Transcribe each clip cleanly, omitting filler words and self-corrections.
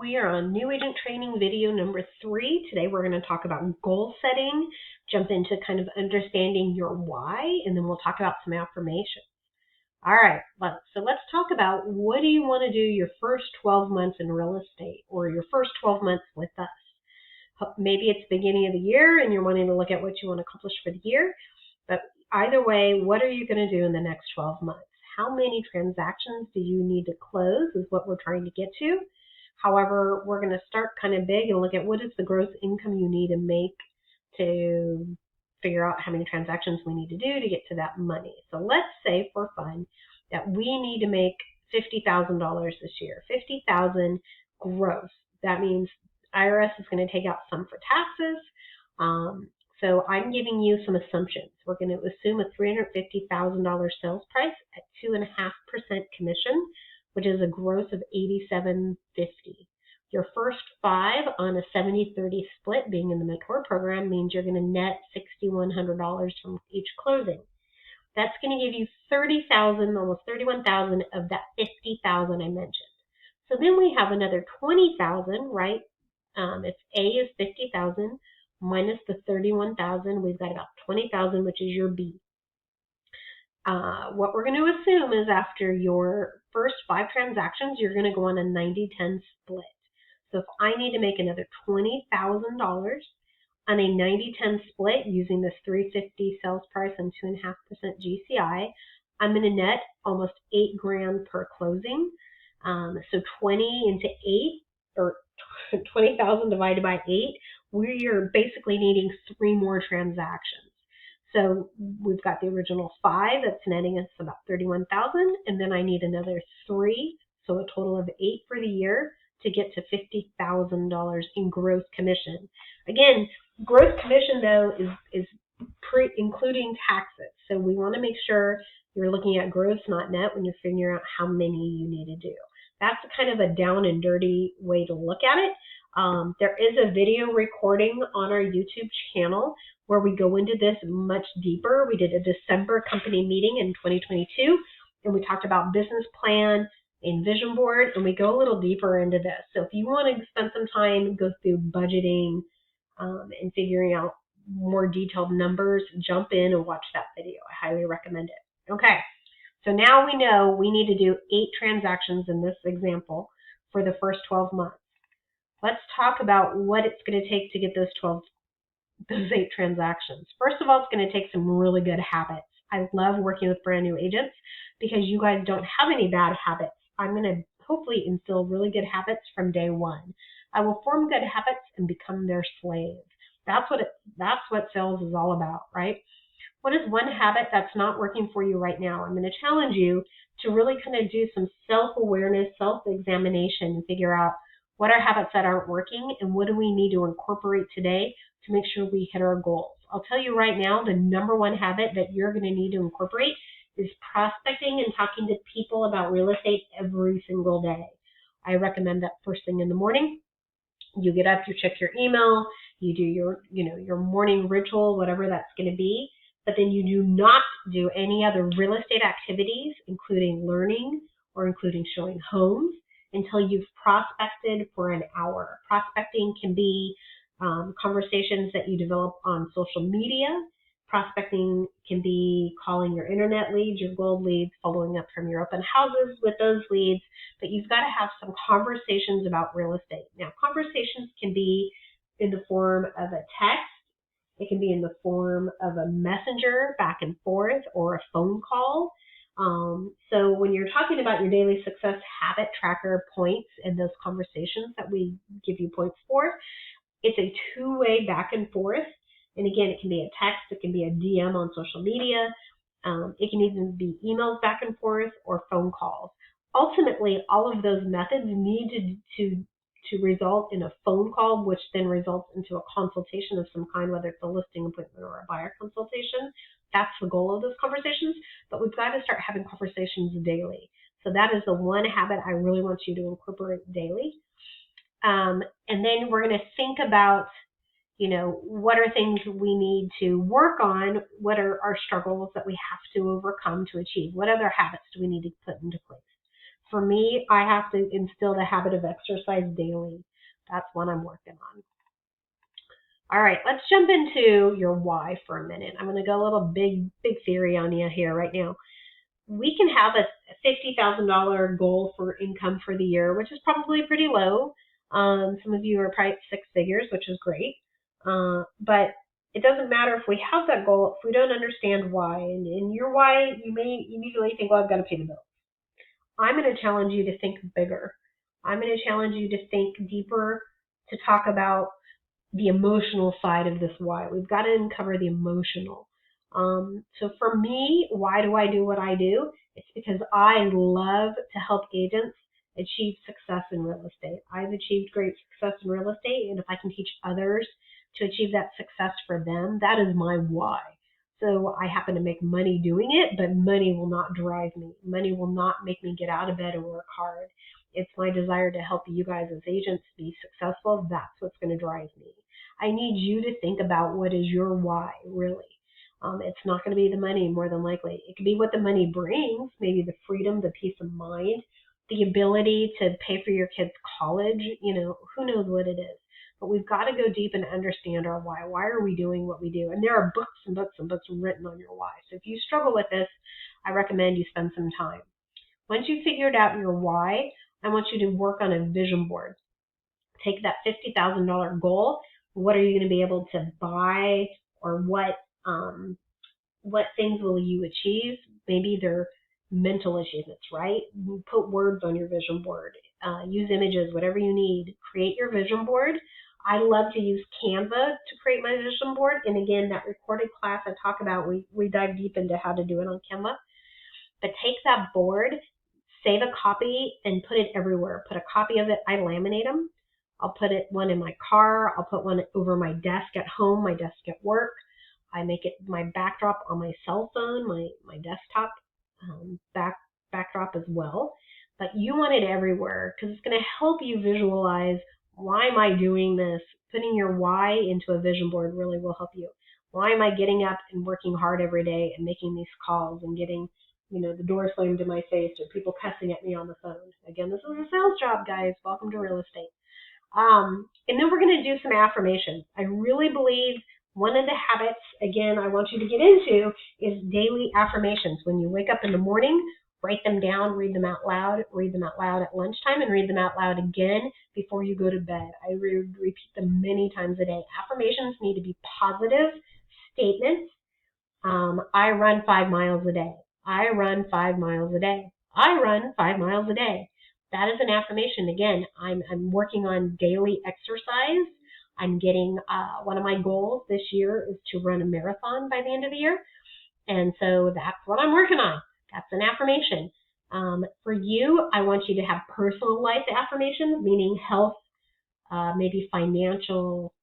We are on New Agent Training video number 3. Today we're going to talk about goal setting, jump into kind of understanding your why, and then we'll talk about some affirmations. All right, so let's talk about what do you want to do your first 12 months in real estate or your first 12 months with us. Maybe it's the beginning of the year and you're wanting to look at what you want to accomplish for the year, but either way, what are you going to do in the next 12 months? How many transactions do you need to close is what we're trying to get to. However, we're going to start kind of big and look at what is the gross income you need to make to figure out how many transactions we need to do to get to that money. So let's say for fun that we need to make $50,000 this year, $50,000 gross. That means IRS is going to take out some for taxes. So I'm giving you some assumptions. We're going to assume a $350,000 sales price at 2.5% commission, which is a gross of $87.50. Your first 5 on a 70-30 split, being in the Mentor program, means you're going to net $6,100 from each closing. That's going to give you $30,000, almost $31,000 of that $50,000 I mentioned. So then we have another $20,000, right? If A is $50,000 minus the $31,000, we've got about $20,000, which is your B. What we're going to assume is after your first 5 transactions, you're going to go on a 90-10 split. So if I need to make another $20,000 on a 90-10 split using this $350 sales price and 2.5% GCI, I'm going to net almost $8,000 per closing. So 20 into 8, or 20,000 divided by 8, we are basically needing 3 more transactions. So we've got the original 5 that's netting us about $31,000, and then I need another 3, so a total of 8 for the year to get to $50,000 in gross commission. Again, gross commission though is including taxes. So we want to make sure you're looking at gross, not net, when you're figuring out how many you need to do. That's kind of a down and dirty way to look at it. There is a video recording on our YouTube channel where we go into this much deeper. We did a December company meeting in 2022, and we talked about business plan and vision board, and we go a little deeper into this. So if you want to spend some time, go through budgeting and figuring out more detailed numbers, jump in and watch that video. I highly recommend it. Okay, so now we know we need to do 8 transactions in this example for the first 12 months. Let's talk about what it's going to take to get those 8 transactions. First of all, it's going to take some really good habits. I love working with brand new agents because you guys don't have any bad habits. I'm going to hopefully instill really good habits from day one. I will form good habits and become their slave. That's what sales is all about, right? What is one habit that's not working for you right now? I'm going to challenge you to really kind of do some self-awareness, self-examination, and figure out what are habits that aren't working and what do we need to incorporate today to make sure we hit our goals. I'll tell you right now, the number one habit that you're going to need to incorporate is prospecting and talking to people about real estate every single day. I recommend that first thing in the morning. You get up, you check your email, you do your morning ritual, whatever that's going to be, but then you do not do any other real estate activities, including learning or including showing homes, until you've prospected for an hour. Prospecting can be conversations that you develop on social media. Prospecting can be calling your internet leads, your gold leads, following up from your open houses with those leads, but you've got to have some conversations about real estate. Now, conversations can be in the form of a text. It can be in the form of a messenger back and forth or a phone call. So when you're talking about your daily success habit tracker points and those conversations that we give you points for, it's a two-way back and forth. And again, it can be a text, it can be a DM on social media, it can even be emails back and forth or phone calls. Ultimately, all of those methods need to result in a phone call, which then results into a consultation of some kind, whether it's a listing appointment or a buyer consultation. That's the goal of those conversations, but we've got to start having conversations daily. So that is the one habit I really want you to incorporate daily. And then we're going to think about, what are things we need to work on? What are our struggles that we have to overcome to achieve? What other habits do we need to put into place? For me, I have to instill the habit of exercise daily. That's what I'm working on. All right, let's jump into your why for a minute. I'm going to go a little big theory on you here right now. We can have a $50,000 goal for income for the year, which is probably pretty low. Some of you are probably 6 figures, which is great. But it doesn't matter if we have that goal if we don't understand why. And in your why, you may immediately think, well, I've got to pay the bills. I'm going to challenge you to think bigger. I'm going to challenge you to think deeper, to talk about the emotional side of this why. We've got to uncover the emotional. So for me, why do I do what I do? It's because I love to help agents achieve success in real estate. I've achieved great success in real estate, and if I can teach others to achieve that success for them, that is my why. So I happen to make money doing it, but money will not drive me. Money will not make me get out of bed and work hard. It's my desire to help you guys as agents be successful. That's what's going to drive me. I need you to think about what is your why, really. It's not going to be the money, more than likely. It could be what the money brings, maybe the freedom, the peace of mind, the ability to pay for your kids' college. Who knows what it is. But we've got to go deep and understand our why. Why are we doing what we do? And there are books and books and books written on your why. So if you struggle with this, I recommend you spend some time. Once you've figured out your why, I want you to work on a vision board. Take that $50,000 goal. What are you going to be able to buy, or what things will you achieve? Maybe they're mental achievements, right? Put words on your vision board. Use images, whatever you need. Create your vision board. I love to use Canva to create my vision board. And again, that recorded class I talk about, we dive deep into how to do it on Canva. But take that board, save a copy, and put it everywhere. Put a copy of it. I laminate them. I'll put one in my car. I'll put one over my desk at home, my desk at work. I make it my backdrop on my cell phone, my desktop backdrop as well. But you want it everywhere because it's going to help you visualize, why am I doing this? Putting your why into a vision board really will help you. Why am I getting up and working hard every day and making these calls and getting the door slammed in my face or people cussing at me on the phone? Again, this is a sales job, guys. Welcome to real estate. And then we're going to do some affirmations. I really believe one of the habits, again, I want you to get into is daily affirmations. When you wake up in the morning, write them down, read them out loud at lunchtime, and read them out loud again before you go to bed. I repeat them many times a day. Affirmations need to be positive statements. I run 5 miles a day. I run 5 miles a day. I run 5 miles a day. That is an affirmation. Again, I'm working on daily exercise. I'm getting one of my goals this year is to run a marathon by the end of the year. And so that's what I'm working on. That's an affirmation. For you, I want you to have personal life affirmations, meaning health, maybe financial,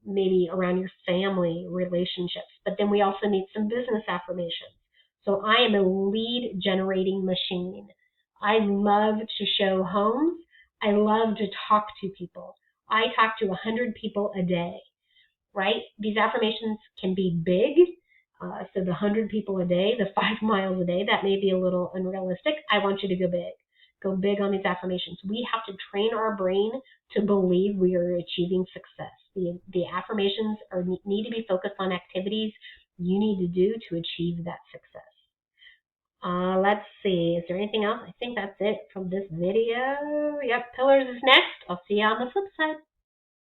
maybe around your family, relationships. But then we also need some business affirmations. So I am a lead generating machine. I love to show homes. I love to talk to people. I talk to 100 people a day, right? These affirmations can be big. So the 100 people a day, the 5 miles a day, that may be a little unrealistic. I want you to go big. Go big on these affirmations. We have to train our brain to believe we are achieving success. The affirmations need to be focused on activities you need to do to achieve that success. Let's see. Is there anything else? I think that's it from this video. Yep, pillars is next. I'll see you on the flip side.